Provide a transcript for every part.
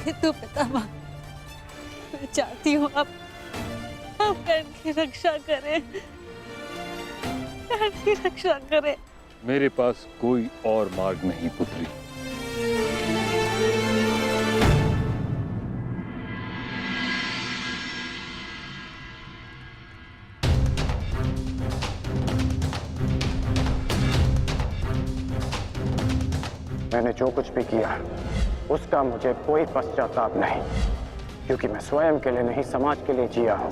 किंतु पितामह, मैं चाहती हूँ आप बहन की रक्षा करें, बहन की रक्षा करें। मेरे पास कोई और मार्ग नहीं पुत्री। मैंने जो कुछ भी किया उसका मुझे कोई पश्चाताप नहीं, क्योंकि मैं स्वयं के लिए नहीं समाज के लिए जिया हूं।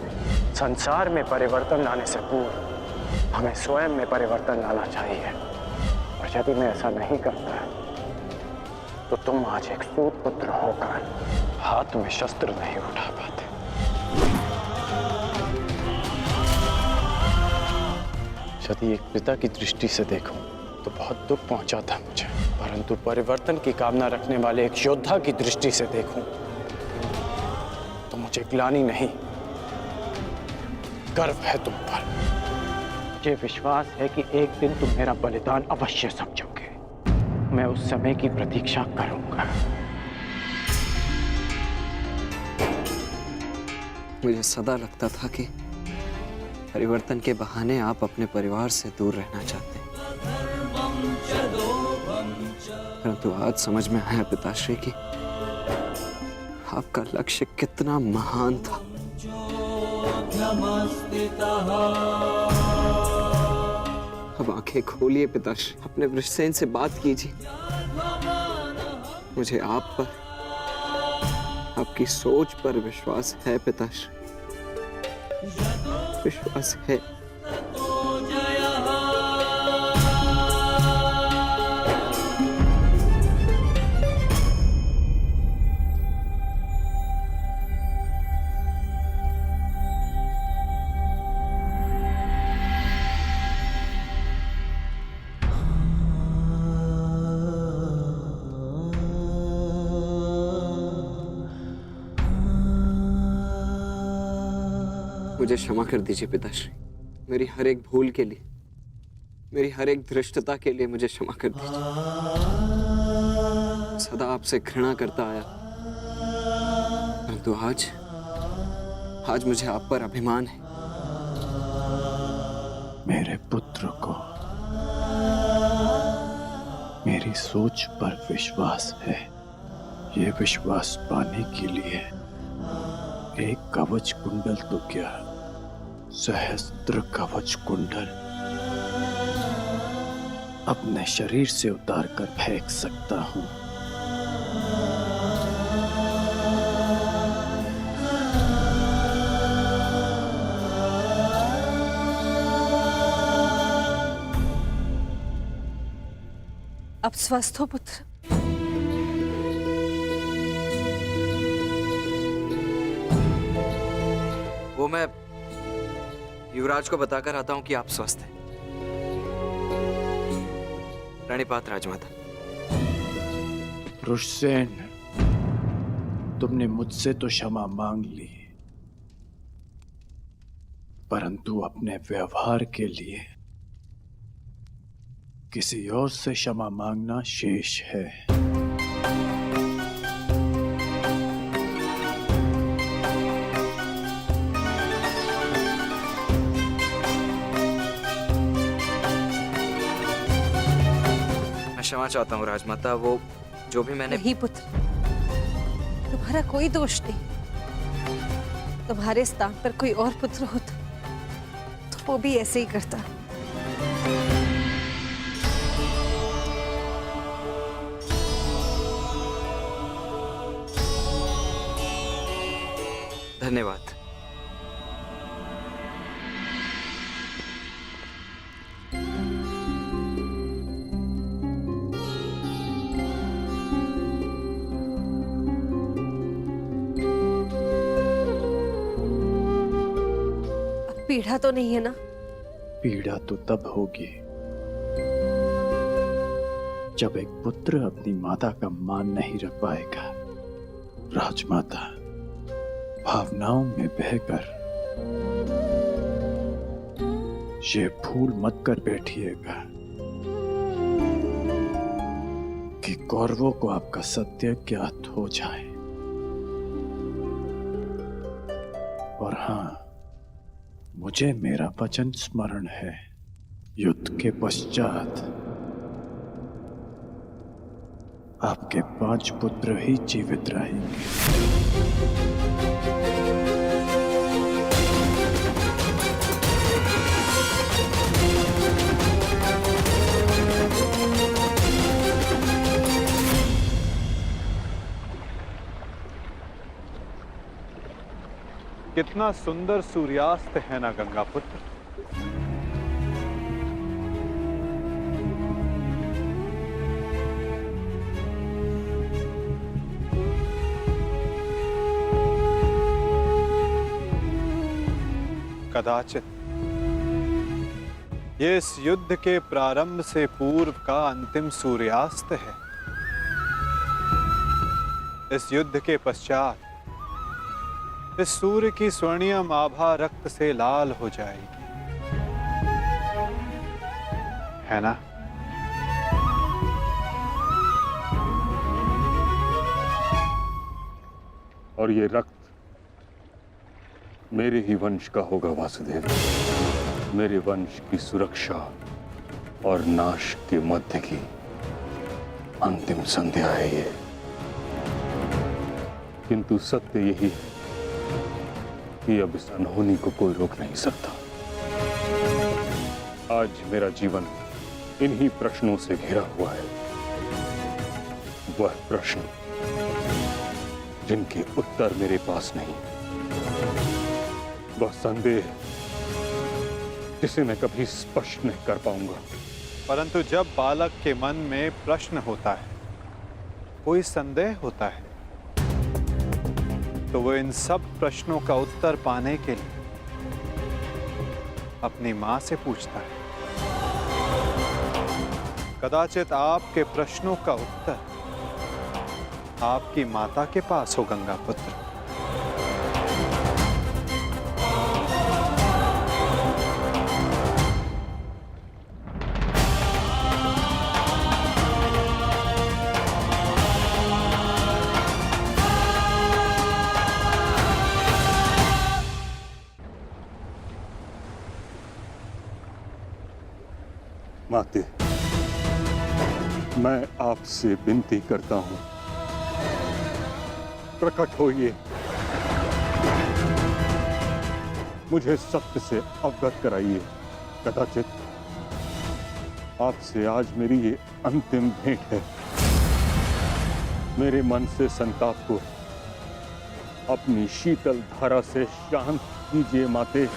संसार में परिवर्तन लाने से पूर्व हमें स्वयं में परिवर्तन लाना चाहिए, और यदि मैं ऐसा नहीं करता तो तुम आज एक सूत पुत्र होकर हाथ में शस्त्र नहीं उठा पाते। यदि एक पिता की दृष्टि से देखूं तो बहुत दुख पहुंचा था मुझे, परंतु परिवर्तन की कामना रखने वाले एक योद्धा की दृष्टि से देखूं तो मुझे ग्लानि नहीं, गर्व है तुम पर। मुझे विश्वास है कि एक दिन तुम मेरा बलिदान अवश्य समझोगे। मैं उस समय की प्रतीक्षा करूंगा। मुझे सदा लगता था कि परिवर्तन के बहाने आप अपने परिवार से दूर रहना चाहते हैं, परंतु आज समझ में आया पिताश्री कि आपका लक्ष्य कितना महान था। अब आंखें खोलिए पिताश्री, अपने वृषसेन से बात कीजिए। मुझे आप पर, आपकी सोच पर विश्वास है पिताश्री, विश्वास है। मुझे क्षमा कर दीजिए पिताश्री, मेरी हर एक भूल के लिए, मेरी हर एक धृष्टता के लिए मुझे क्षमा कर दीजिए। सदा आपसे घृणा करता आया, परंतु आज मुझे आप पर अभिमान है। मेरे पुत्र को मेरी सोच पर विश्वास है। ये विश्वास पाने के लिए एक कवच कुंडल तो क्या, सहस्त्र कवच कुंडल अपने शरीर से उतार कर फेंक सकता हूं। अब स्वस्थ हो पुत्र? वो मैं युवराज को बताकर आता हूं कि आप स्वस्थ हैं। प्रणिपात राजमाता। वृषसेन, तुमने मुझसे तो क्षमा मांग ली, परंतु अपने व्यवहार के लिए किसी और से क्षमा मांगना शेष है। क्षमा चाहता हूँ राजमाता, वो जो भी मैंने। नहीं पुत्र, तुम्हारा कोई दोष नहीं। तुम्हारे स्थान पर कोई और पुत्र होता तो वो भी ऐसे ही करता। धन्यवाद। पीड़ा तो नहीं है ना? पीड़ा तो तब होगी जब एक पुत्र अपनी माता का मान नहीं रख पाएगा। राजमाता, भावनाओं में बहकर ये भूल मत कर बैठिएगा कि कौरवों को आपका सत्य ज्ञात हो जाए और हाँ, मुझे मेरा वचन स्मरण है। युद्ध के पश्चात आपके 5 पुत्र ही जीवित रहेंगे। कितना सुंदर सूर्यास्त है ना गंगा पुत्र। कदाचित ये इस युद्ध के प्रारंभ से पूर्व का अंतिम सूर्यास्त है। इस युद्ध के पश्चात इस सूर्य की स्वर्णिम आभा रक्त से लाल हो जाएगी, है ना? और ये रक्त मेरे ही वंश का होगा वासुदेव। मेरे वंश की सुरक्षा और नाश के मध्य की अंतिम संध्या है ये। किंतु सत्य यही है कि अब इस अनहोनी को कोई रोक नहीं सकता। आज मेरा जीवन इन्हीं प्रश्नों से घिरा हुआ है। वह प्रश्न जिनके उत्तर मेरे पास नहीं, वह संदेह जिसे मैं कभी स्पष्ट नहीं कर पाऊंगा। परंतु जब बालक के मन में प्रश्न होता है, कोई संदेह होता है, तो वो इन सब प्रश्नों का उत्तर पाने के लिए अपनी मां से पूछता है। कदाचित आपके प्रश्नों का उत्तर आपकी माता के पास हो गंगा पुत्र। माते, मैं आपसे विनती करता हूं, प्रकट होइए, मुझे सत्य से अवगत कराइए। कदाचित आपसे आज मेरी ये अंतिम भेंट है। मेरे मन से संताप को अपनी शीतल धारा से शांत कीजिए माते।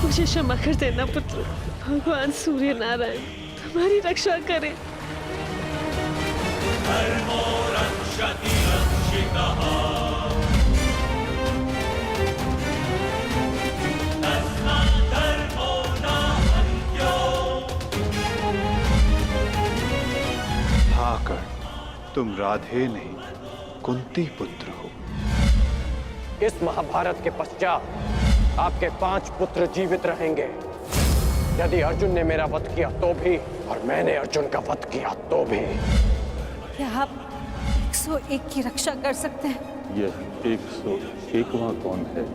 मुझे क्षमा कर देना पुत्र। भगवान सूर्य नारायण तुम्हारी रक्षा करें। भाकर तुम राधे नहीं कुंती पुत्र हो। इस महाभारत के पश्चात आपके 5 पुत्र जीवित रहेंगे। यदि अर्जुन ने मेरा वध किया तो भी, और मैंने अर्जुन का वध किया तो भी। क्या आप 101 की रक्षा कर सकते हैं? यह 101वां कौन है?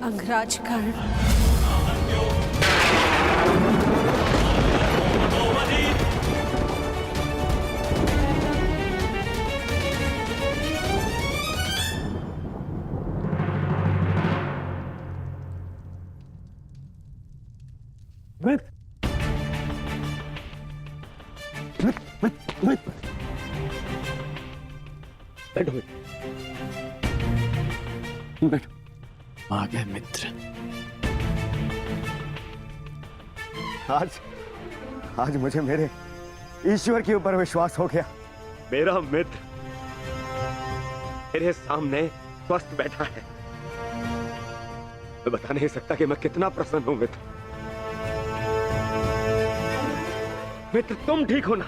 अंगराज कर्ण। आ गए मित्र। आज मुझे मेरे ईश्वर के ऊपर विश्वास हो गया। मेरा मित्र मेरे सामने स्वस्थ बैठा है। मैं बता नहीं सकता कि मैं कितना प्रसन्न हूं मित्र। मित्र तुम ठीक हो ना?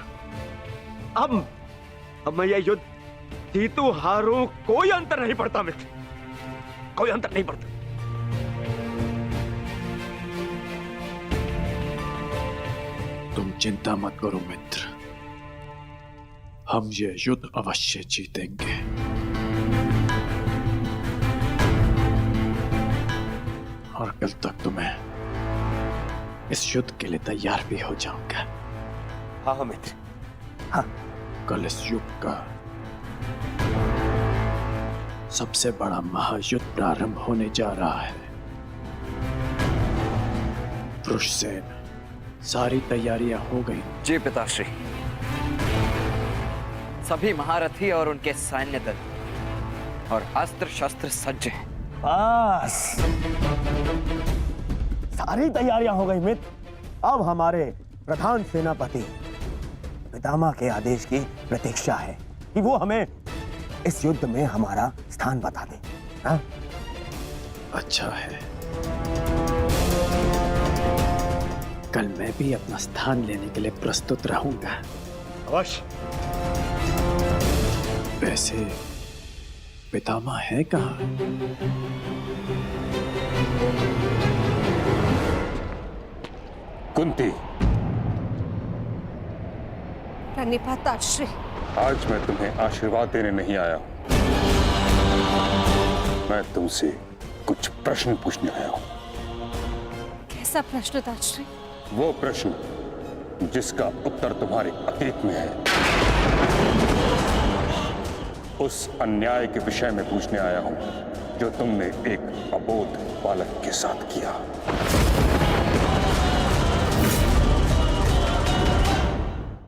अब मैं यह युद्ध जीतू हारू कोई अंतर नहीं पड़ता मित्र, कोई अंतर नहीं पड़ता। तुम चिंता मत करो मित्र, हम ये युद्ध अवश्य जीतेंगे। और कल तक तुम्हें इस युद्ध के लिए तैयार भी हो जाऊंगा। हाँ मित्र, हाँ। कल इस युग का सबसे बड़ा महायुद्ध प्रारंभ होने जा रहा है। वृषसेन, सारी तैयारियां हो गई? जी पिताश्री, सभी महारथी और उनके सैन्य दल और अस्त्र शस्त्र सज्ज हैं। बस सारी तैयारियां हो गई मित्र। अब हमारे प्रधान सेनापति पितामह के आदेश की प्रतीक्षा है कि वो हमें इस युद्ध में हमारा स्थान बता दे। हाँ? अच्छा है, कल मैं भी अपना स्थान लेने के लिए प्रस्तुत रहूंगा। अवश्य। वैसे पितामह है कहाँ? कुंती, प्रणिपाताश्री, आज मैं तुम्हें आशीर्वाद देने नहीं आया हूं, मैं तुमसे कुछ प्रश्न पूछने आया हूं। कैसा प्रश्न ताश्री? वो प्रश्न जिसका उत्तर तुम्हारे अतीत में है, उस अन्याय के विषय में पूछने आया हूं जो तुमने एक अबोध बालक के साथ किया।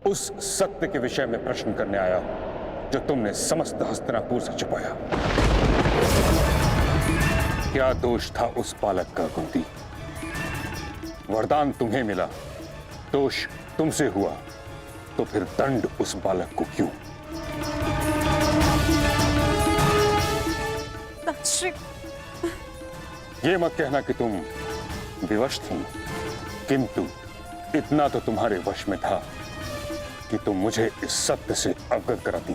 उस सत्य के विषय में प्रश्न करने आया हूं जो तुमने समस्त हस्तिनापुर से छुपाया। क्या दोष था उस बालक का कुंती? वरदान तुम्हें मिला, दोष तुमसे हुआ, तो फिर दंड उस बालक को क्यों? ताश्री, ये मत कहना कि तुम विवश थी, किंतु इतना तो तुम्हारे वश में था कि तुम मुझे इस सत्य से अवगत कराती।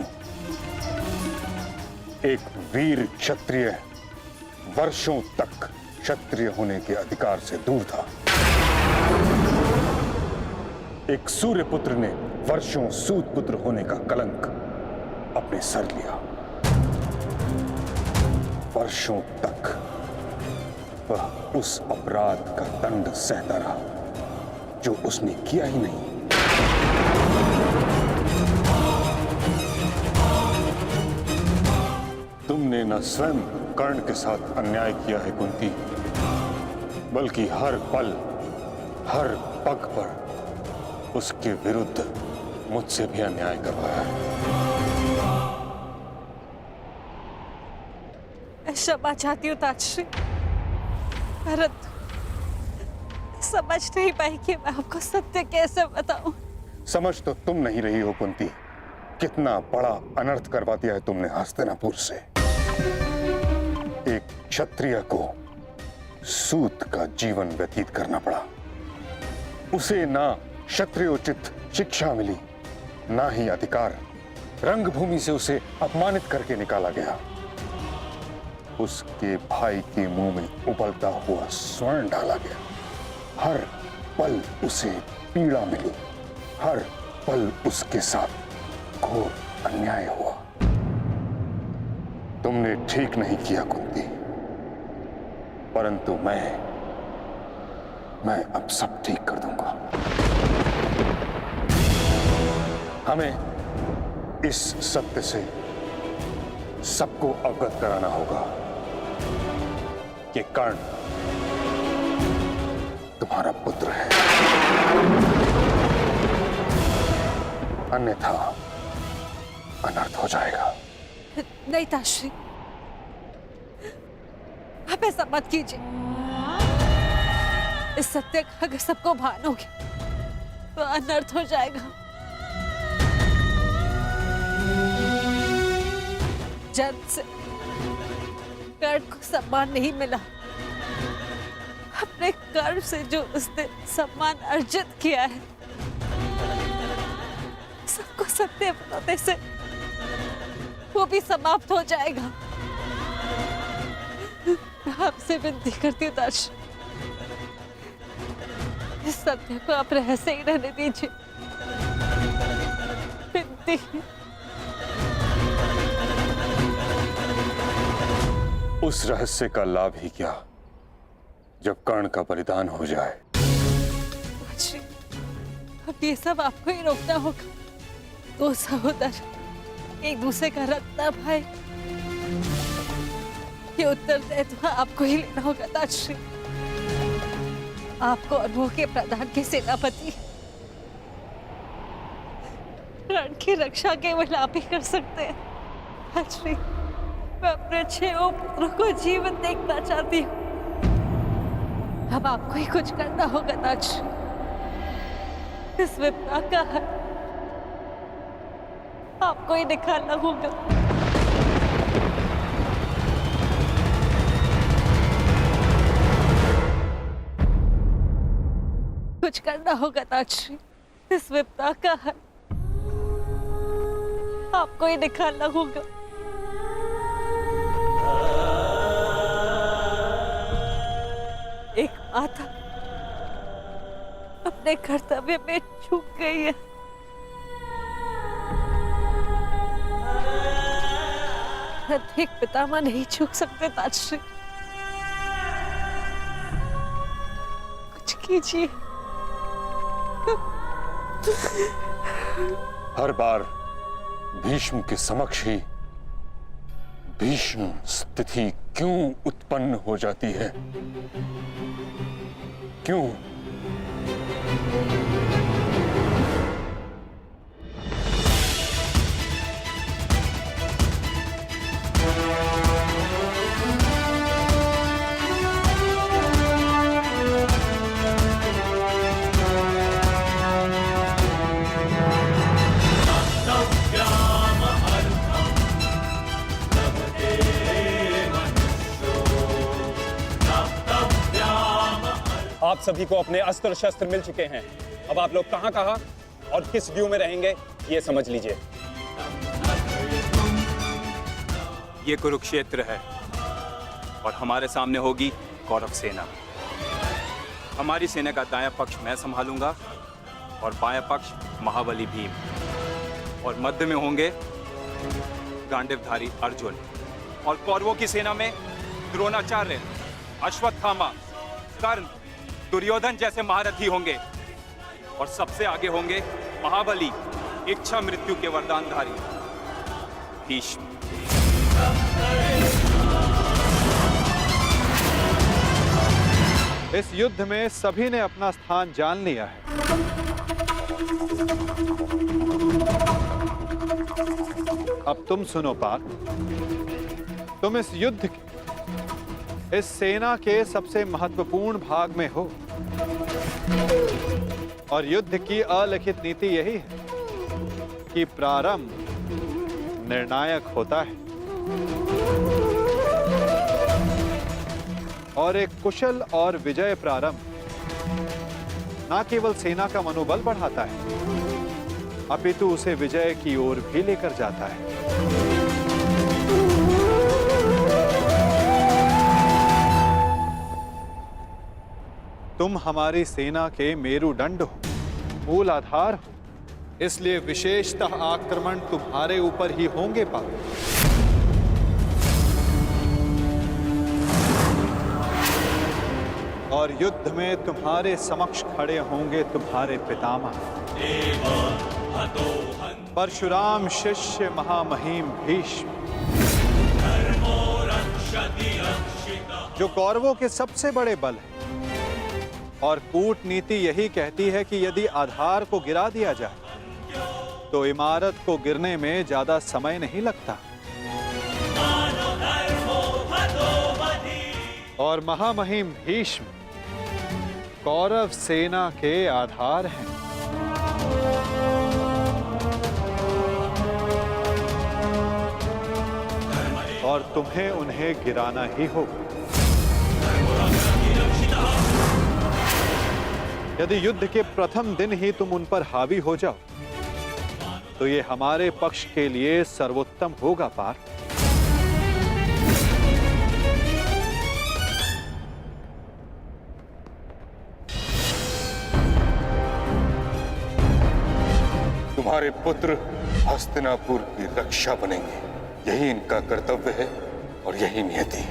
एक वीर क्षत्रिय वर्षों तक क्षत्रिय होने के अधिकार से दूर था। एक सूर्य पुत्र ने वर्षों सूत पुत्र होने का कलंक अपने सर लिया। वर्षों तक वह उस अपराध का दंड सहता रहा जो उसने किया ही नहीं। तुमने न स्वयं कर्ण के साथ अन्याय किया है कुंती, बल्कि हर पल हर पग पर उसके विरुद्ध मुझसे भी अन्याय करवाया है। मैं क्षमा चाहती हूँ ताश्री, परंतु समझ नहीं पाई कि मैं आपको सत्य कैसे बताऊं। समझ तो तुम नहीं रही हो कुंती, कितना बड़ा अनर्थ करवा दिया है तुमने हस्तिनापुर से। एक क्षत्रिय को सूत का जीवन व्यतीत करना पड़ा। उसे ना क्षत्रियोचित शिक्षा मिली, ना ही अधिकार। रंगभूमि से उसे अपमानित करके निकाला गया। उसके भाई के मुंह में उबलता हुआ स्वर्ण डाला गया। हर पल उसे पीड़ा मिली, हर पल उसके साथ घोर अन्याय हुआ। तुमने ठीक नहीं किया कुंती, परंतु मैं अब सब ठीक कर दूंगा। हमें इस सत्य से सबको अवगत कराना होगा कि कर्ण तुम्हारा पुत्र है, अन्यथा अनर्थ हो जाएगा। नहीं ताश्री, आप ऐसा मत कीजिए। इस सत्य का अगर सबको भान हो गया तो अनर्थ हो जाएगा। जन्म से कर्ण को सम्मान नहीं मिला। अपने कर्म से जो उसने सम्मान अर्जित किया है सबको सत्य बताने से वो भी समाप्त हो जाएगा। मैं आपसे विनती करती हूँ दर्श, इस सत्य को आप रहस्य ही रहने दीजिए। विनती। उस रहस्य का लाभ ही क्या जब कर्ण का बलिदान हो जाए। जी, अब ये सब आपको ही रोकना होगा। दो सहोदर एक दूसरे का रक्त ना भाई, ये उत्तरदायित्व आपको ही लेना होगा ताजश्री। आपको और वो के प्रधान के सेनापति रण की रक्षा केवल आप ही कर सकते हैं ताजश्री। मैं अपने 6 पुत्रों को जीवन देखना चाहती हूँ। अब आपको ही कुछ करना होगा ताजश्री। इस विपदा का है आपको ही निकालना होगा। कुछ करना होगा ताजश्री। इस विपदा का है आपको ही निकालना होगा। एक माता अपने कर्तव्य में चूक गई है। एक पितामह नहीं चूक सकते ताजश्री। कुछ कीजिए। हर बार भीष्म के समक्ष ही भीष्म स्थिति क्यों उत्पन्न हो जाती है? क्यों? आप सभी को अपने अस्त्र शस्त्र मिल चुके हैं। अब आप लोग कहां कहां और किस व्यू में रहेंगे ये समझ लीजिए। ये कुरुक्षेत्र है और हमारे सामने होगी कौरव सेना। हमारी सेना का दायां पक्ष मैं संभालूंगा और बायां पक्ष महाबली भीम, और मध्य में होंगे गांडीवधारी अर्जुन। और कौरवों की सेना में द्रोणाचार्य, अश्वत्थामा, कर्ण, दुर्योधन जैसे महारथी होंगे, और सबसे आगे होंगे महाबली, इच्छा मृत्यु के वरदानधारी भीष्म। इस युद्ध में सभी ने अपना स्थान जान लिया है। अब तुम सुनो पार्थ, तुम इस युद्ध के, इस सेना के सबसे महत्वपूर्ण भाग में हो, और युद्ध की अलिखित नीति यही है कि प्रारंभ निर्णायक होता है, और एक कुशल और विजय प्रारंभ न केवल सेना का मनोबल बढ़ाता है, अपितु उसे विजय की ओर भी लेकर जाता है। तुम हमारी सेना के मेरुदंड हो, मूल आधार हो, इसलिए विशेषतः आक्रमण तुम्हारे ऊपर ही होंगे पापा। और युद्ध में तुम्हारे समक्ष खड़े होंगे तुम्हारे पितामह परशुराम शिष्य महामहिम भीष्म, जो कौरवों के सबसे बड़े बल है। और कूटनीति यही कहती है कि यदि आधार को गिरा दिया जाए तो इमारत को गिरने में ज्यादा समय नहीं लगता। और महामहिम भीष्म कौरव सेना के आधार हैं। और तुम्हें उन्हें गिराना ही होगा। यदि युद्ध के प्रथम दिन ही तुम उन पर हावी हो जाओ तो ये हमारे पक्ष के लिए सर्वोत्तम होगा पार्थ। तुम्हारे पुत्र हस्तिनापुर की रक्षा बनेंगे, यही इनका कर्तव्य है और यही नियति।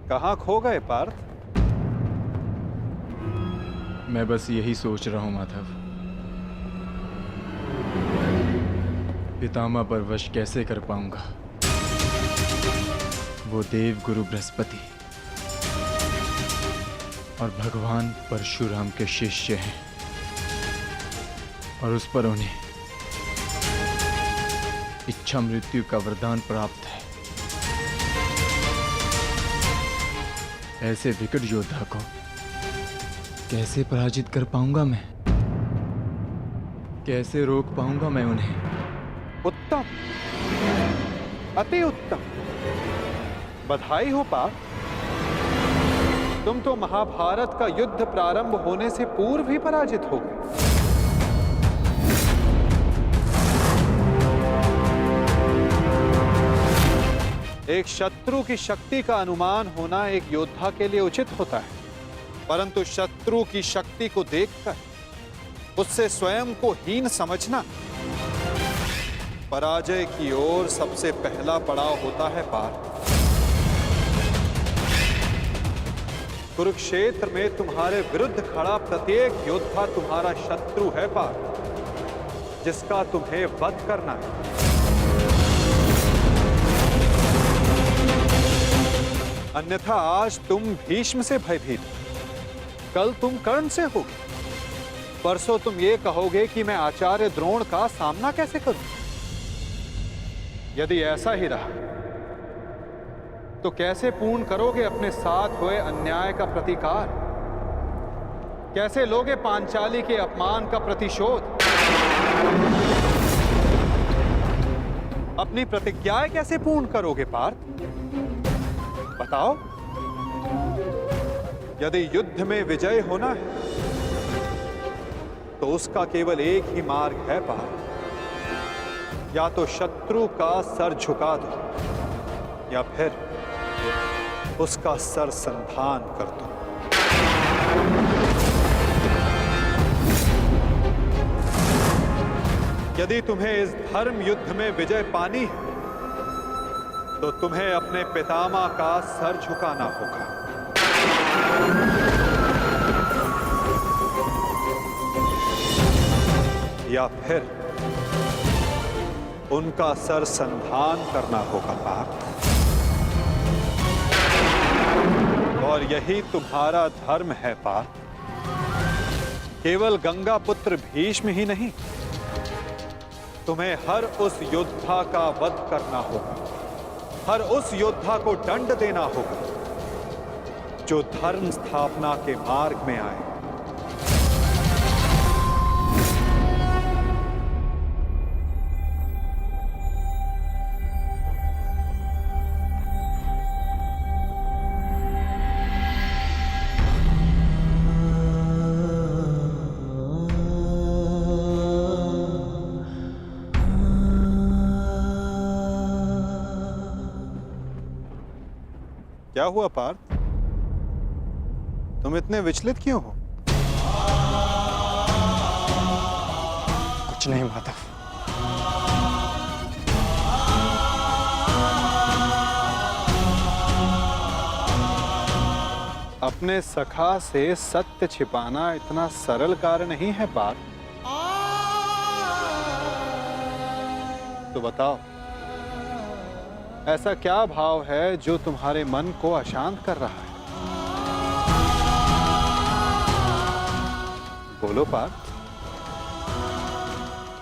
कहां खो गए पार्थ? मैं बस यही सोच रहा हूं माधव, पितामह पर वश कैसे कर पाऊंगा। वो देव गुरु बृहस्पति और भगवान परशुराम के शिष्य हैं और उस पर उन्हें इच्छा मृत्यु का वरदान प्राप्त है। ऐसे विकट योद्धा को कैसे पराजित कर पाऊंगा मैं? कैसे रोक पाऊंगा मैं उन्हें? उत्तम, अति उत्तम, बधाई हो पार्थ। तुम तो महाभारत का युद्ध प्रारंभ होने से पूर्व ही पराजित हो गए। एक शत्रु की शक्ति का अनुमान होना एक योद्धा के लिए उचित होता है, परंतु शत्रु की शक्ति को देखकर उससे स्वयं को हीन समझना पराजय की ओर सबसे पहला पड़ाव होता है पार्थ। कुरुक्षेत्र में तुम्हारे विरुद्ध खड़ा प्रत्येक योद्धा तुम्हारा शत्रु है पार्थ, जिसका तुम्हें वध करना है। अन्यथा आज तुम भीष्म से भयभीत, कल तुम कर्ण से होगे, परसों तुम ये कहोगे कि मैं आचार्य द्रोण का सामना कैसे करूं। यदि ऐसा ही रहा तो कैसे पूर्ण करोगे अपने साथ हुए अन्याय का प्रतिकार? कैसे लोगे पांचाली के अपमान का प्रतिशोध? अपनी प्रतिज्ञाएं कैसे पूर्ण करोगे पार्थ? बताओ। यदि युद्ध में विजय होना है तो उसका केवल एक ही मार्ग है पार्थ, या तो शत्रु का सर झुका दो या फिर उसका सर संधान कर दो। यदि तुम्हें इस धर्म युद्ध में विजय पानी है तो तुम्हें अपने पितामह का सर झुकाना होगा। या फिर उनका सर संधान करना होगा पार्थ। और यही तुम्हारा धर्म है पार्थ। केवल गंगा पुत्र भीष्म ही नहीं, तुम्हें हर उस योद्धा का वध करना होगा, हर उस योद्धा को दंड देना होगा जो धर्म स्थापना के मार्ग में आए। क्या हुआ पार्थ? तुम इतने विचलित क्यों हो? कुछ नहीं माधव। अपने सखा से सत्य छिपाना इतना सरल कार्य नहीं है पार्थ। तो बताओ, ऐसा क्या भाव है जो तुम्हारे मन को अशांत कर रहा है? बोलो पार्थ।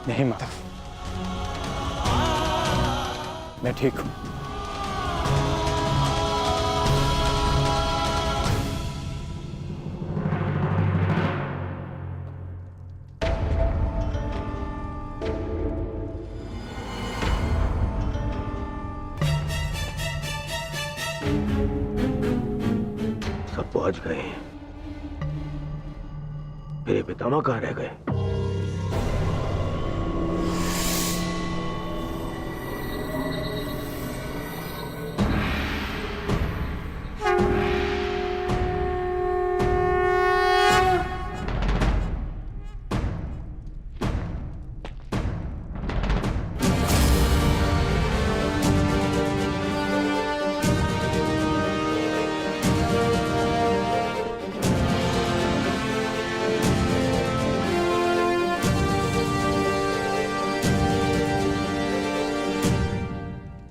नहीं माधव, मैं ठीक हूं। सब पहुंच गए। मेरे पितामह कहाँ रह गए?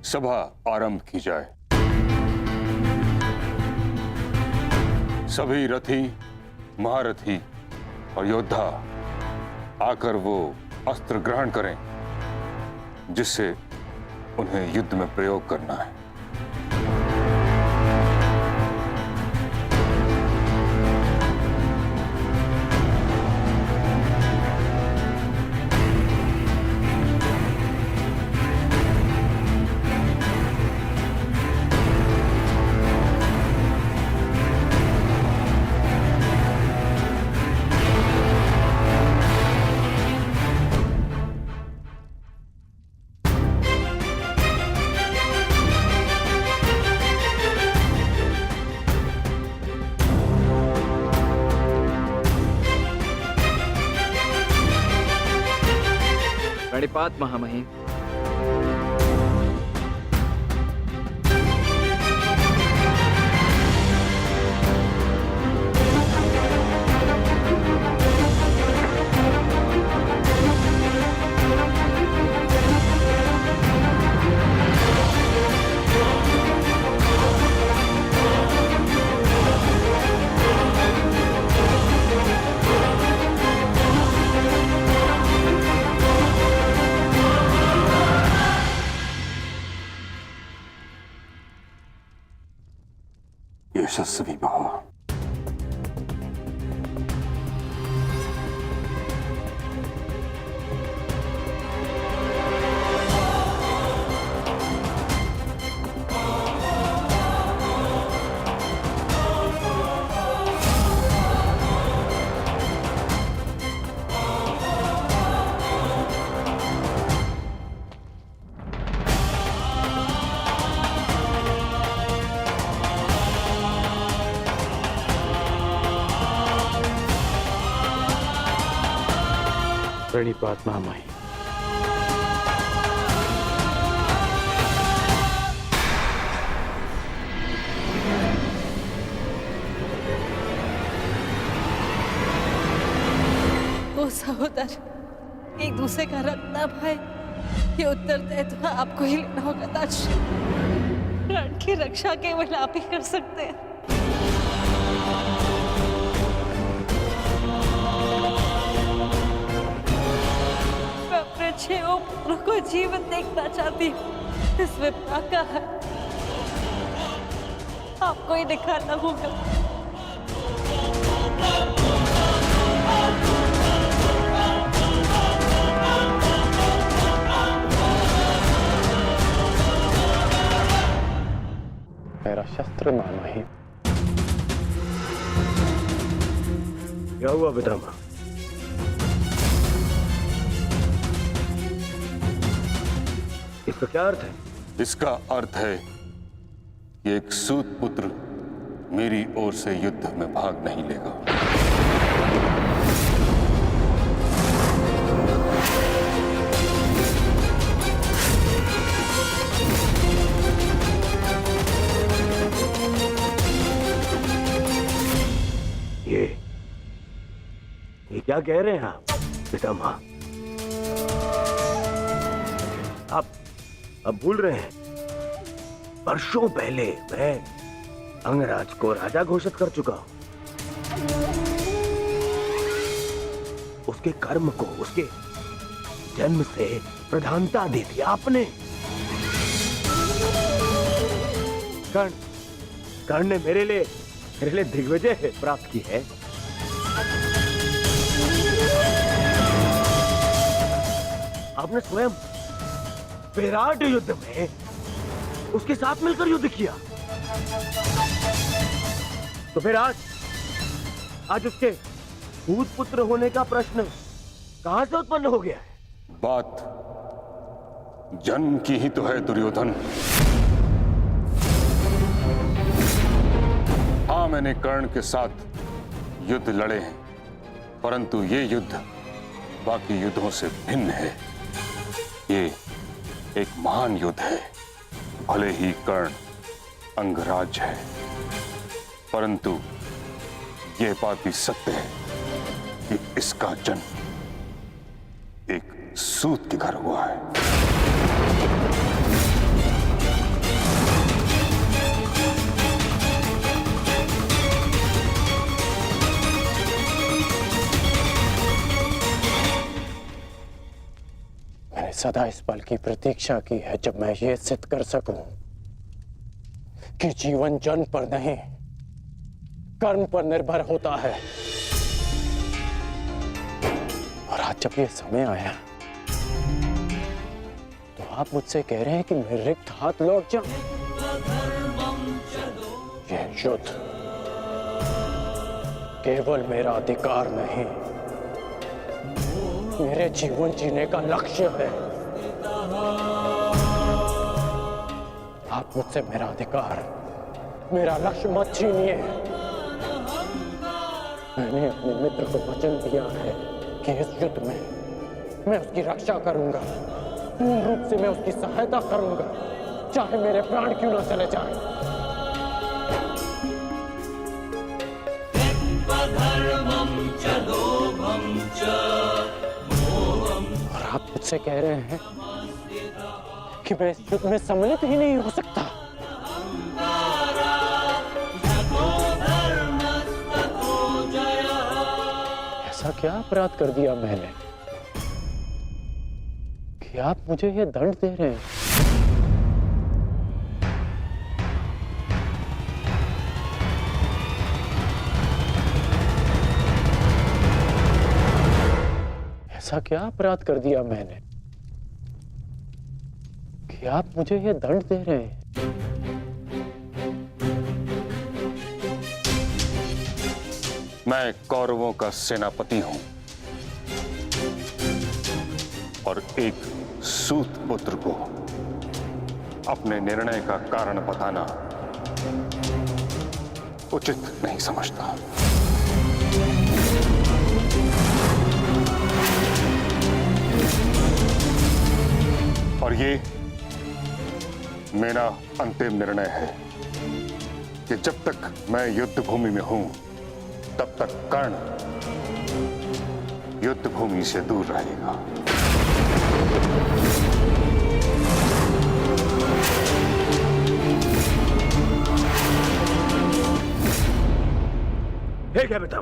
सभा आरंभ की जाए। सभी रथी, महारथी और योद्धा आकर वो अस्त्र ग्रहण करें जिससे उन्हें युद्ध में प्रयोग करना है। प्रणिपात महामहिम। यशस्वी भव। प्रणिपात महामहिम। वो सहोदर एक दूसरे का रक्त ना भाई, ये उत्तरदायित्व आपको ही लेना होगा ताजश्री। प्राण की रक्षा केवल आप ही कर सकते हैं। मैं अपने 6 पुत्रों को जीवन देखना चाहती हूँ। इस विपदा का है आपको ही दिखाना होगा। मेरा शस्त्र महामहिम। क्या हुआ पितामह? इसका क्या अर्थ है? इसका अर्थ है कि एक सूत पुत्र मेरी ओर से युद्ध में भाग नहीं लेगा। ये क्या कह रहे हैं आप पितामह? आप अब भूल रहे हैं, वर्षों पहले मैं अंगराज को राजा घोषित कर चुका हूं। उसके कर्म को, उसके जन्म से प्रधानता दी थी आपने। कर्ण ने मेरे लिए दिग्विजय प्राप्त की है। आपने स्वयं विराट युद्ध में उसके साथ मिलकर युद्ध किया। तो फिर आज सूत पुत्र होने का प्रश्न कहां से उत्पन्न हो गया है? बात जन्म की ही तो है दुर्योधन। हाँ, मैंने कर्ण के साथ युद्ध लड़े हैं, परंतु ये युद्ध बाकी युद्धों से भिन्न है। ये एक महान युद्ध है। भले ही कर्ण अंगराज है, परंतु यह बात भी सत्य है कि इसका जन्म एक सूत के घर हुआ है। मैंने सदा इस पल की प्रतीक्षा की है जब मैं ये सिद्ध कर सकूं कि जीवन जन्म पर नहीं, कर्म पर निर्भर होता है। और आज जब ये समय आया तो आप मुझसे कह रहे हैं कि मैं रिक्त हाथ लौट जाऊं। यह युद्ध केवल मेरा अधिकार नहीं, मेरे जीवन जीने का लक्ष्य है। आप मुझसे मेरा अधिकार, मेरा लक्ष्य मत छीनिए। मैंने अपने मित्र को वचन दिया है कि इस युद्ध में मैं उसकी रक्षा करूंगा, पूर्ण रूप से मैं उसकी सहायता करूंगा, चाहे मेरे प्राण क्यों ना चले जाएं। और आप मुझसे कह रहे हैं कि मैं इस युद्ध में सम्मिलित ही नहीं हो सकता। ऐसा क्या अपराध कर दिया मैंने कि आप मुझे यह दंड दे रहे हैं? ऐसा क्या अपराध कर दिया मैंने कि आप मुझे यह दंड दे रहे हैं? मैं कौरवों का सेनापति हूं और एक सूत पुत्र को अपने निर्णय का कारण बताना उचित नहीं समझता। और ये मेरा अंतिम निर्णय है कि जब तक मैं युद्ध भूमि में हूं तब तक कर्ण युद्ध भूमि से दूर रहेगा। ठीक है बेटा,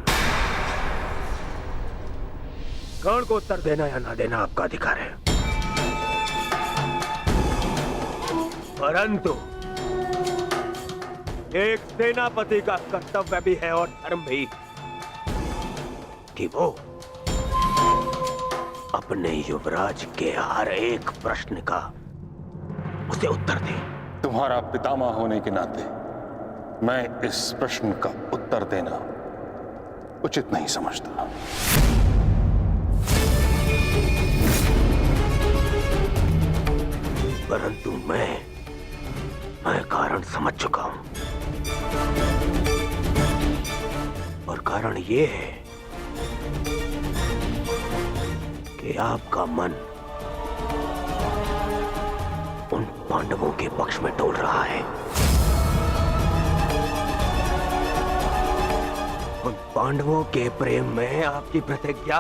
कर्ण को उत्तर देना या ना देना आपका अधिकार है, परंतु एक सेनापति का कर्तव्य भी है और धर्म भी कि वो अपने युवराज के हर एक प्रश्न का उसे उत्तर दे। तुम्हारा पितामह होने के नाते मैं इस प्रश्न का उत्तर देना उचित नहीं समझता। परंतु मैं कारण समझ चुका हूं, और कारण ये है कि आपका मन उन पांडवों के पक्ष में डोल रहा है। उन पांडवों के प्रेम में आपकी प्रतिज्ञा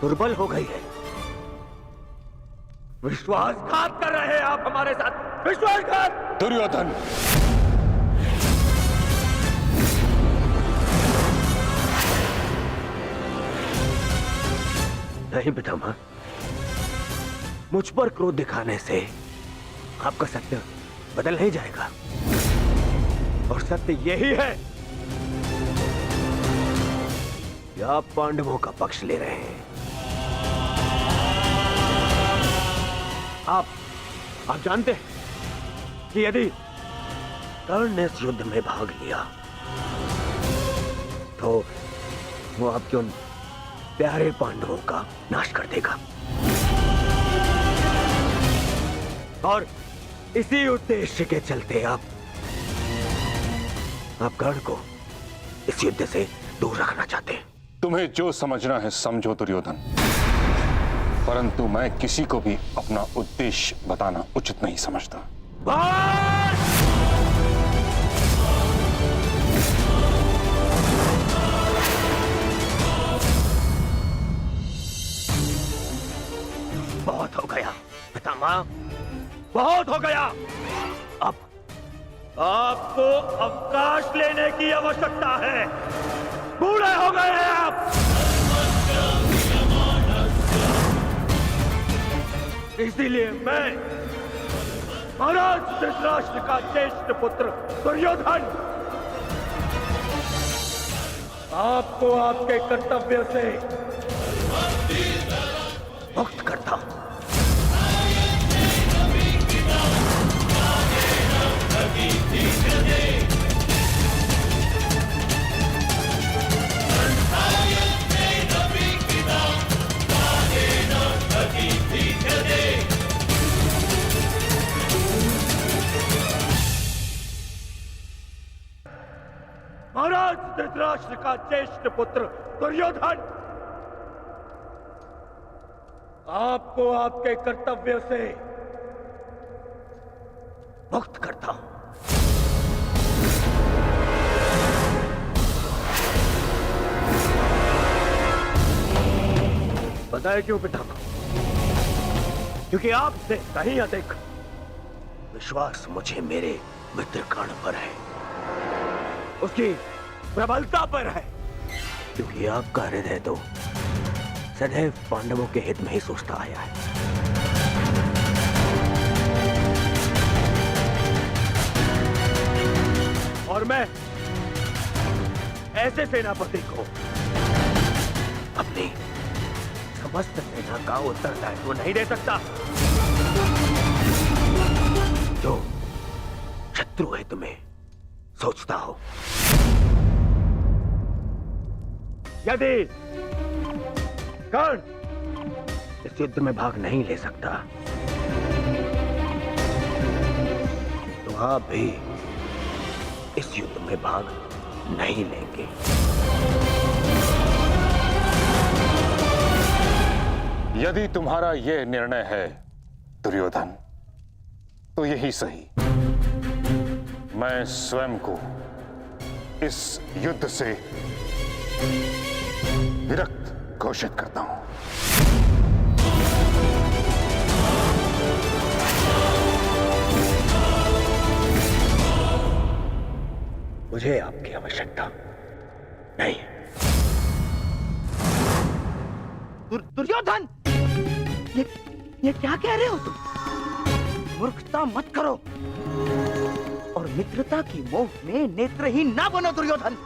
दुर्बल हो गई है। विश्वासघात कर रहे हैं आप हमारे साथ, विश्वासघात। दुर्योधन, नहीं पितामह, मुझ पर क्रोध दिखाने से आपका सत्य बदल नहीं जाएगा, और सत्य यही है कि आप पांडवों का पक्ष ले रहे हैं। आप जानते हैं कि यदि कर्ण ने इस युद्ध में भाग लिया तो वो आपके उन प्यारे पांडवों का नाश कर देगा। और इसी उद्देश्य के चलते आप कर्ण को इस युद्ध से दूर रखना चाहते हैं। तुम्हें जो समझना है समझो दुर्योधन, परंतु मैं किसी को भी अपना उद्देश्य बताना उचित नहीं समझता। बहुत हो गया पितामह, बहुत हो गया। अब आपको अवकाश लेने की आवश्यकता है। बूढ़े हो गए हैं आप। इसीलिए मैं महाराज धृतराष्ट्र का ज्येष्ठ पुत्र दुर्योधन आपको आपके कर्तव्य से मुक्त करता हूं। महाराज धृतराष्ट्र का ज्येष्ठ पुत्र दुर्योधन आपको आपके कर्तव्य से मुक्त करता हूं। बताए क्यों पितामह? क्योंकि आपसे कहीं अधिक विश्वास मुझे मेरे मित्र कर्ण पर है, उसकी प्रबलता पर है। क्योंकि आपका हृदय तो सदैव पांडवों के हित में ही सोचता आया है। और मैं ऐसे सेनापति को अपनी समस्त सेना का उत्तरदायित्व नहीं दे सकता जो शत्रु है तुम्हें सोचता हो। यदि कर्ण इस युद्ध में भाग नहीं ले सकता तो आप भी इस युद्ध में भाग नहीं लेंगे। यदि तुम्हारा यह निर्णय है दुर्योधन, तो यही सही। मैं स्वयं को इस युद्ध से विरक्त घोषित करता हूं। मुझे आपकी आवश्यकता नहीं। दुर्योधन, ये क्या कह रहे हो तुम? मूर्खता मत करो और मित्रता की मोह में नेत्रहीन ना बनो दुर्योधन।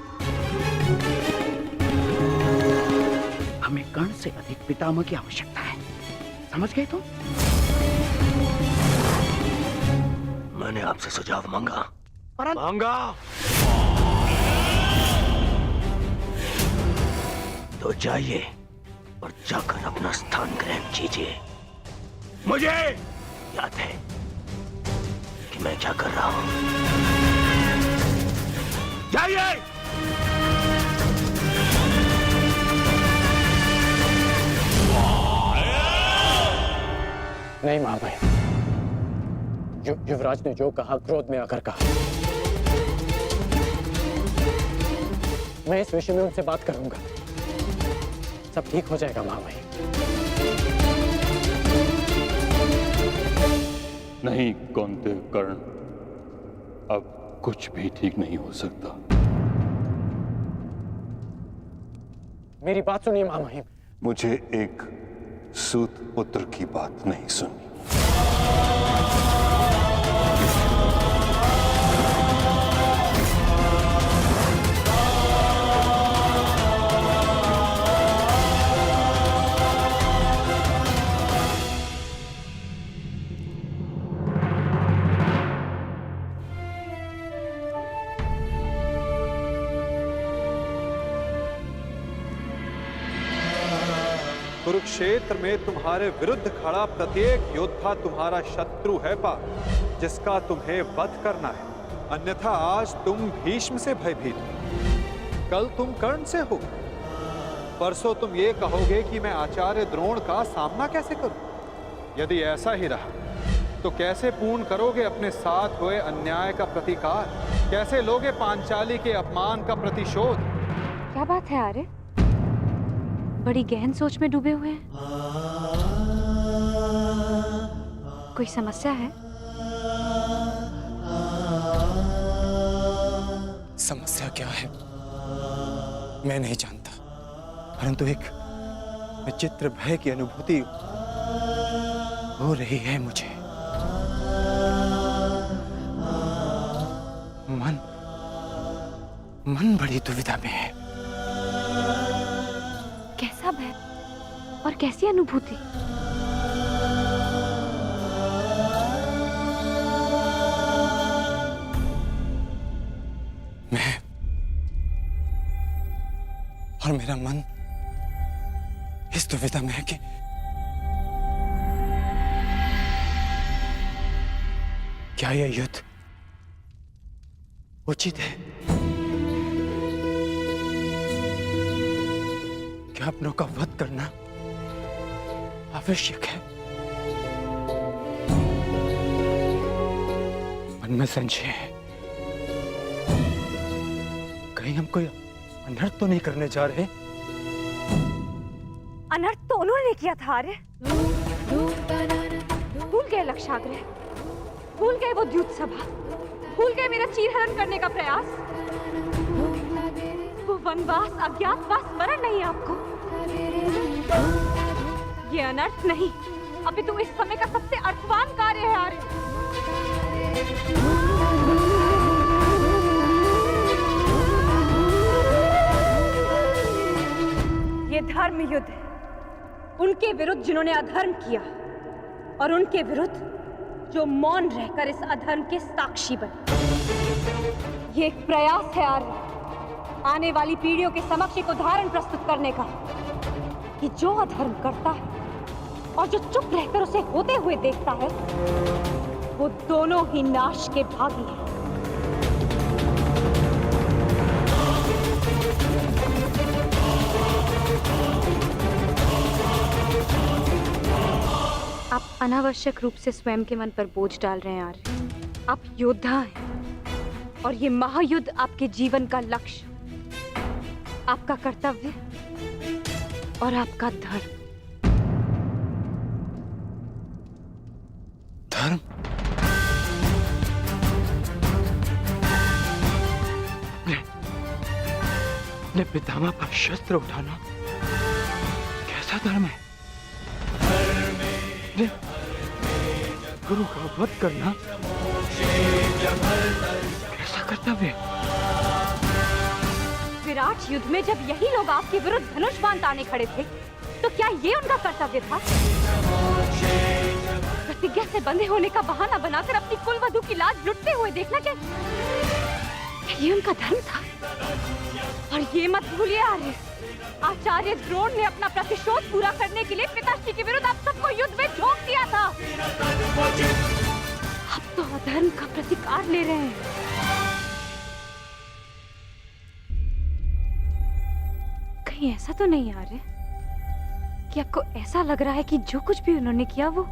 हमें कर्ण से अधिक पितामह की आवश्यकता है, समझ गए तुम? मैंने आपसे सुझाव मांगा। मांगा तो जाइए और जाकर अपना स्थान ग्रहण कीजिए। मुझे याद है कि मैं क्या कर रहा हूं। जाइए। नहीं महाभाई, युवराज ने जो कहा क्रोध में आकर कहा। मैं इस विषय में उनसे बात करूंगा, सब ठीक हो जाएगा महाभाई। नहीं कौंतेय कर्ण, अब कुछ भी ठीक नहीं हो सकता। मेरी बात सुनिए महामहिम। मुझे एक सूत पुत्र की बात नहीं सुननी। कुरुक्षेत्र में तुम्हारे विरुद्ध खड़ा प्रत्येक योद्धा तुम्हारा शत्रु है पार्थ, जिसका तुम्हें वध करना है। अन्यथा आज तुम भीष्म से भयभीत हो, कल तुम कर्ण से हो, परसों तुम ये कहोगे कि मैं आचार्य द्रोण का सामना कैसे करूं। यदि ऐसा ही रहा तो कैसे पूर्ण करोगे अपने साथ हुए अन्याय का प्रतिकार? कैसे लोगे पांचाली के अपमान का प्रतिशोध? क्या बात है आर्य, बड़ी गहन सोच में डूबे हुए हैं। कोई समस्या है? समस्या क्या है मैं नहीं जानता, परंतु एक विचित्र भय की अनुभूति हो रही है मुझे। मन बड़ी दुविधा में है। कैसा भय और कैसी अनुभूति? मैं और मेरा मन इस दुविधा में है कि क्या यह युद्ध उचित है? क्या अपनों का वध करना आवश्यक है? मन में संशय है, कहीं हम कोई अनर्थ तो नहीं करने जा रहे? अनर्थ तो उन्होंने किया था आर्य। भूल गए लक्षाग्रह, भूल गए वो द्यूत सभा, भूल गए मेरा चीरहरण करने का प्रयास। वो वनवास, अज्ञातवास स्मरण नहीं आपको? ये अनर्थ नहीं, अपितु इस समय का सबसे अर्थवान कार्य है आर्य। ये धर्म युद्ध है, उनके विरुद्ध जिन्होंने अधर्म किया और उनके विरुद्ध जो मौन रहकर इस अधर्म के साक्षी बने। ये एक प्रयास है आर्य, आने वाली पीढ़ियों के समक्ष एक उदाहरण प्रस्तुत करने का कि जो अधर्म करता है और जो चुप रहकर उसे होते हुए देखता है, वो दोनों ही नाश के भागी हैं। आप अनावश्यक रूप से स्वयं के मन पर बोझ डाल रहे हैं आर्य। आप योद्धा हैं और ये महायुद्ध आपके जीवन का लक्ष्य, आपका कर्तव्य और आपका धर्म। धर्म? अपने पितामह पर शस्त्र उठाना कैसा धर्म है? गुरु का वध करना कैसा कर्तव्य? विराट युद्ध में जब यही लोग आपके विरुद्ध धनुष बाण ताने खड़े थे, तो क्या ये उनका कर्तव्य था? प्रतिज्ञा से बंधे होने का बहाना बनाकर अपनी कुलवधू की लाज लुटते हुए देखना, क्या ये उनका धर्म था? और ये मत भूलिए आर्य, आचार्य द्रोण ने अपना प्रतिशोध पूरा करने के लिए पिताश्री के विरुद्ध आप सबको युद्ध में झोंक दिया था। अब तो अधर्म का प्रतिकार ले रहे हैं। कहीं ऐसा तो नहीं आ रहा कि आपको ऐसा लग रहा है कि जो कुछ भी उन्होंने किया वो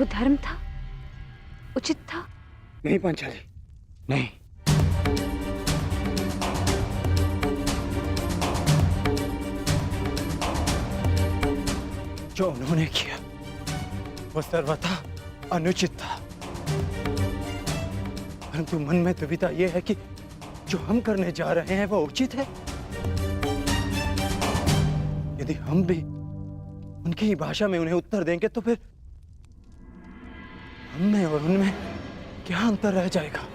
धर्म था, उचित था? नहीं पांचाली, नहीं। जो उन्होंने किया वो सर्वथा अनुचित था, परंतु मन में दुविधा यह है कि जो हम करने जा रहे हैं वो उचित है। यदि हम भी उनकी ही भाषा में उन्हें उत्तर देंगे तो फिर हम में और उनमें क्या अंतर रह जाएगा?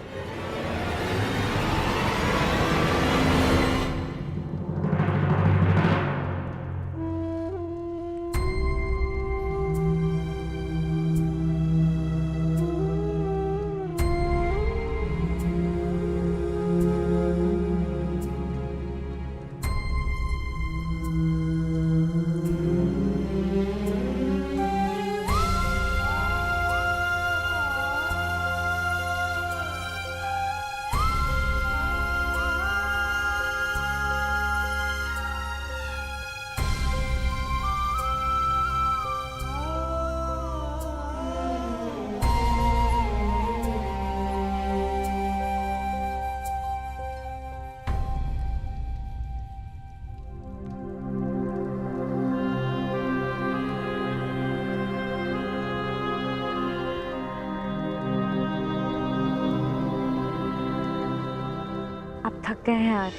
थक गए हैं यार,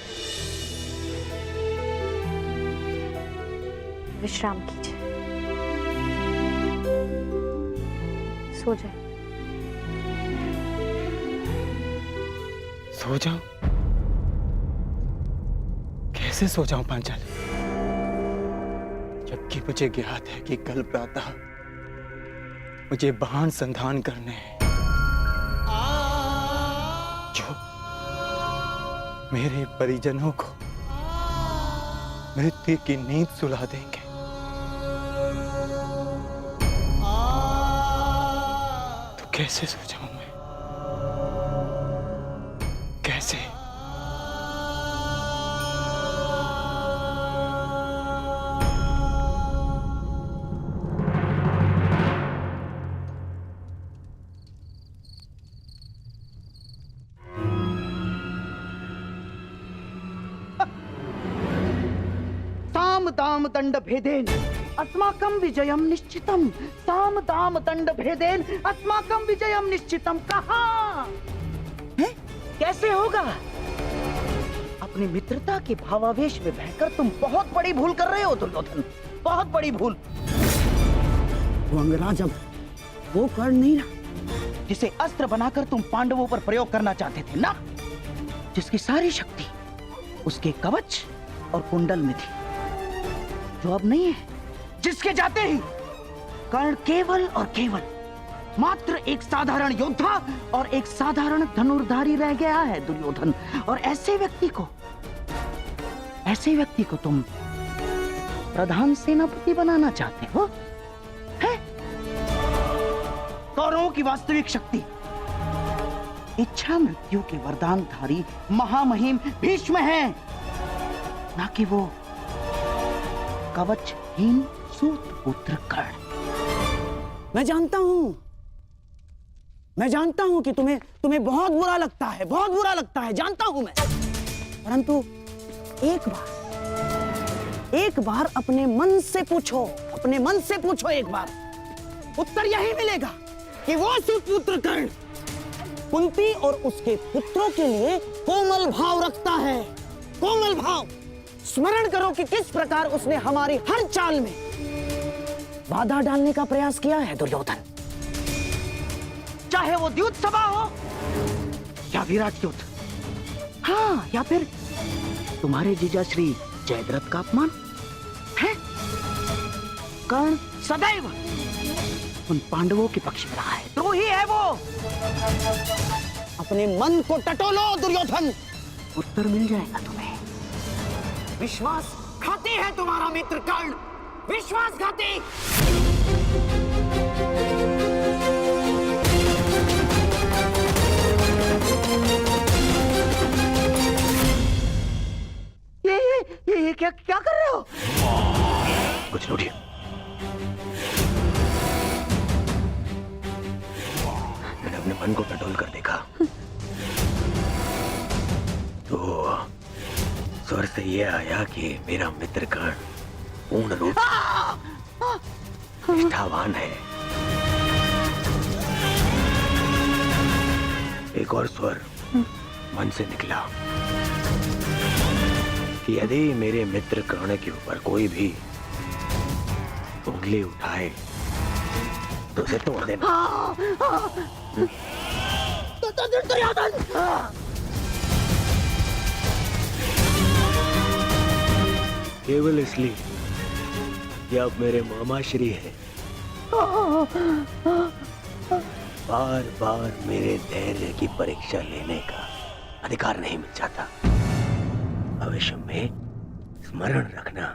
विश्राम कीजिए, सो जाए। सो जाऊं? कैसे सो जाऊं पांचाल, जबकि मुझे ज्ञात है कि कल प्रातः मुझे महान संधान करने हैं जो मेरे परिजनों को मृत्यु की नींद सुला देंगे। तो कैसे सो जाऊं मैं? कैसे? साम दाम दंड भेदेन अस्माकं विजयम निश्चितम। साम दाम दंड भेदेन अस्माकं विजयम निश्चितम। कहाँ है? कैसे होगा? अपनी मित्रता के भावावेश में बहकर तुम बहुत बड़ी भूल कर रहे हो दुर्योधन, बहुत बड़ी भूल। वो अंगराज अब वो कर नहीं रहा जिसे अस्त्र बनाकर तुम पांडवों पर प्रयोग करना चाहते थे ना, जिसकी सारी शक्ति उसके कवच और कुंडल में थी, जो अब नहीं है, जिसके जाते ही कर्ण केवल और केवल मात्र एक साधारण योद्धा और एक साधारण धनुर्धारी रह गया है दुर्योधन। और ऐसे व्यक्ति को तुम प्रधान सेनापति बनाना चाहते हो? है? कौरवों की वास्तविक शक्ति इच्छा मृत्यु के वरदानधारी महामहिम भीष्म है, ना कि वो कवचहीन सूत पुत्र कर्ण। मैं जानता हूं कि तुम्हें बहुत बुरा लगता है, बहुत बुरा लगता है, जानता हूं मैं। परंतु एक बार अपने मन से पूछो एक बार, उत्तर यही मिलेगा कि वो सुपुत्र कर्ण कुंती और उसके पुत्रों के लिए कोमल भाव रखता है, कोमल भाव। स्मरण करो कि किस प्रकार उसने हमारी हर चाल में बाधा डालने का प्रयास किया है दुर्योधन। चाहे वो द्युत सभा हो या विराट युद्ध, हाँ, या फिर तुम्हारे जीजा श्री जयद्रथ का अपमान है। कर्ण सदैव उन पांडवों के पक्ष में रहा है, द्रोही है वो। अपने मन को टटोलो दुर्योधन, उत्तर मिल जाएगा तुम्हें। विश्वासघाती है तुम्हारा मित्र कर्ण, विश्वासघाती। ये क्या कर रहे हो? कुछ लूटिए। मैंने अपने मन को टटोल कर देखा तो स्वर से यह आया कि मेरा मित्र कर्ण पूर्ण रूप निष्ठावान है। एक और स्वर मन से निकला कि यदि मेरे मित्र कर्ण के ऊपर कोई भी उंगली उठाए तो उसे तोड़ देना। केवल इसलिए कि आप मेरे मामा श्री हैं, बार बार मेरे धैर्य की परीक्षा लेने का अधिकार नहीं मिल जाता। भविष्य में स्मरण रखना,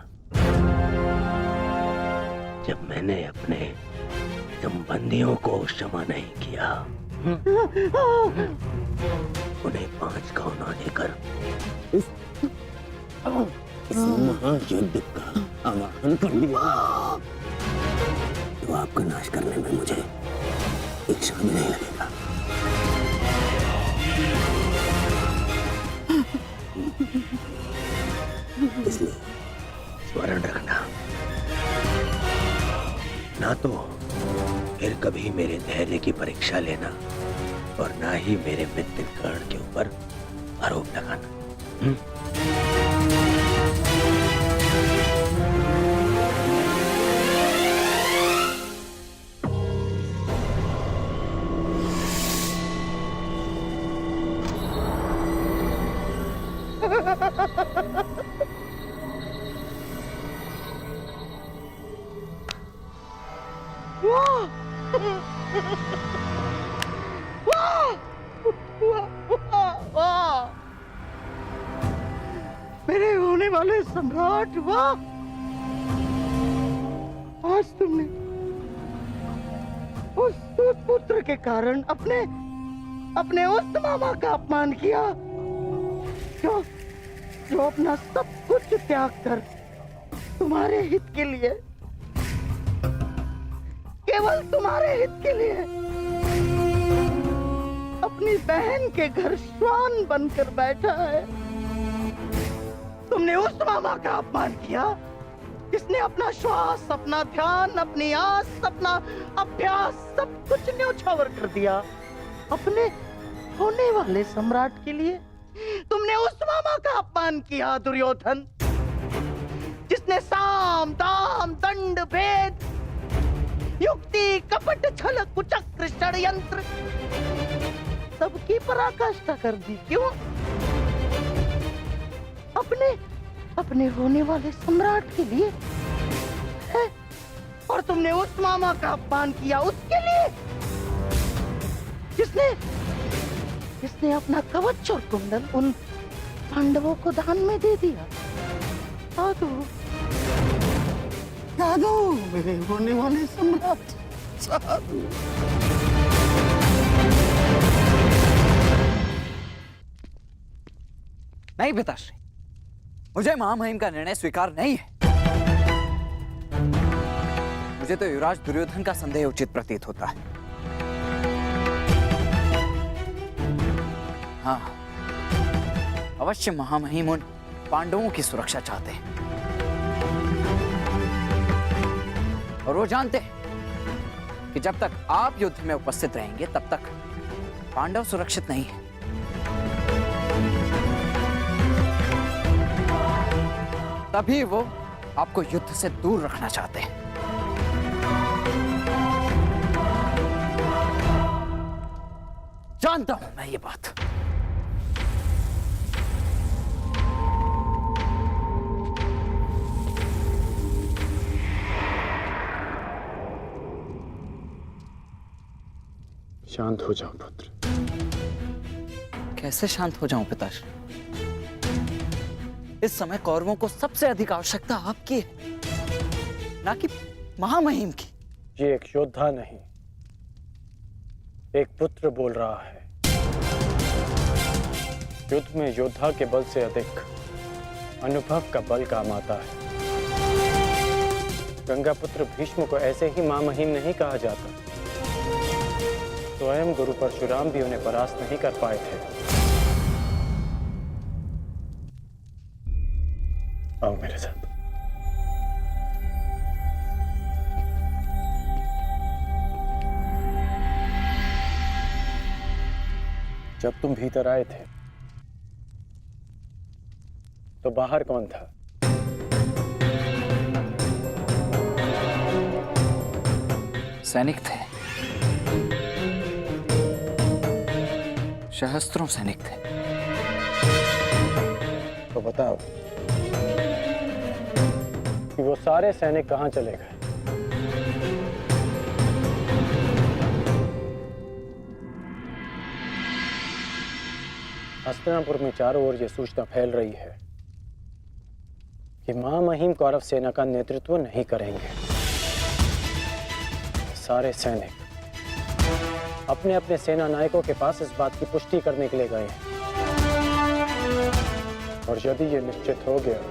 जब मैंने अपने संबंधियों को क्षमा नहीं किया, उन्हें 5 गांव ना देकर इस महायुद्ध का आह्वान कर दिया, तो आपका नाश करने में मुझे एक क्षण भी नहीं लगेगा। इसलिए स्मरण रखना, ना तो फिर कभी मेरे धैर्य की परीक्षा लेना और ना ही मेरे मित्र कर्ण के ऊपर आरोप लगाना। वाह! मेरे होने वाले सम्राट, वाह! आज तुमने उस पुत्र के कारण अपने उस मामा का अपमान किया जो अपना सब कुछ त्याग कर तुम्हारे हित के लिए, केवल तुम्हारे हित के लिए अपनी बहन के घर श्वान बनकर बैठा है। तुमने उस मामा का अपमान किया जिसने अपना श्वास, अपना ध्यान, अपनी आस, अपना अभ्यास सब कुछ न्योछावर कर दिया अपने होने वाले सम्राट के लिए। तुमने उस मामा का अपमान किया दुर्योधन, जिसने साम दाम दंड भेद, युक्ति कपट छल कुचक्र षड्यंत्र सबकी पराकाष्ठा कर दी। क्यों? अपने होने वाले सम्राट के लिए है? और तुमने उस मामा का अपमान किया उसके लिए जिसने अपना कवच और कुंडल उन पांडवों को दान में दे दिया। साधु मेरे होने वाले सम्राट, साधु। नहीं पिताश्री, मुझे महामहिम का निर्णय स्वीकार नहीं है। मुझे तो युवराज दुर्योधन का संदेह उचित प्रतीत होता है। हाँ, अवश्य महामहिम उन पांडवों की सुरक्षा चाहते हैं और वो जानते हैं कि जब तक आप युद्ध में उपस्थित रहेंगे तब तक पांडव सुरक्षित नहीं है। तभी वो आपको युद्ध से दूर रखना चाहते हैं। जानता हूं मैं ये बात। शांत हो जाओ पुत्र। कैसे शांत हो जाऊं पिताश्री? इस समय कौरवों को सबसे अधिक आवश्यकता आपकी है, ना कि महामहिम की। ये एक योद्धा नहीं, एक पुत्र बोल रहा है। युद्ध में योद्धा के बल से अधिक अनुभव का बल काम आता है। गंगा पुत्र भीष्म को ऐसे ही महामहिम नहीं कहा जाता। स्वयं गुरु परशुराम भी उन्हें परास्त नहीं कर पाए थे। आओ मेरे साथ। जब तुम भीतर आए थे तो बाहर कौन था? सैनिक थे, सहस्त्रों सैनिक थे। तो बताओ कि वो सारे सैनिक कहां चले गए? हस्तिनापुर में चारों ओर ये सूचना फैल रही है कि महामहिम कौरव सेना का नेतृत्व नहीं करेंगे। सारे सैनिक अपने अपने सेना नायकों के पास इस बात की पुष्टि करने के लिए गए हैं। और यदि ये निश्चित हो गया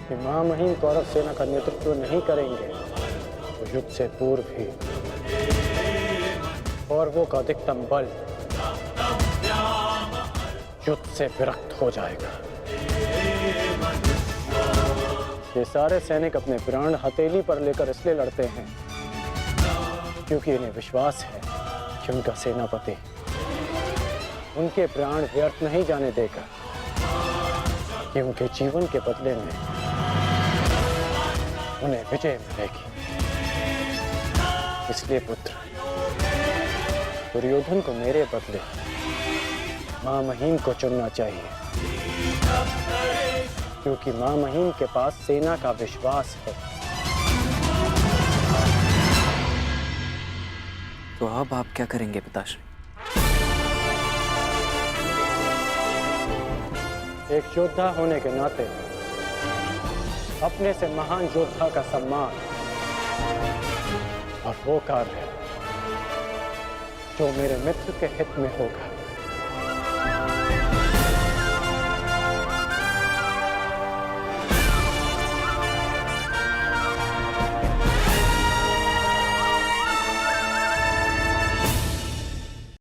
कि महामहिम कौरव सेना का नेतृत्व नहीं करेंगे तो युद्ध से पूर्व ही कौरवों का अधिकतम बल युद्ध से विरक्त हो जाएगा। ये सारे सैनिक अपने प्राण हथेली पर लेकर इसलिए लड़ते हैं क्योंकि इन्हें विश्वास है कि उनका सेनापति उनके प्राण व्यर्थ नहीं जाने देगा, कि उनके जीवन के बदले में उन्हें विजय मिलेगी। इसलिए पुत्र, दुर्योधन को मेरे बदले मां महीम को चुनना चाहिए, क्योंकि मां महीम के पास सेना का विश्वास है। तो अब आप क्या करेंगे पिताश्री? एक योद्धा होने के नाते अपने से महान योद्धा का सम्मान और वो कार्य जो मेरे मित्र के हित में होगा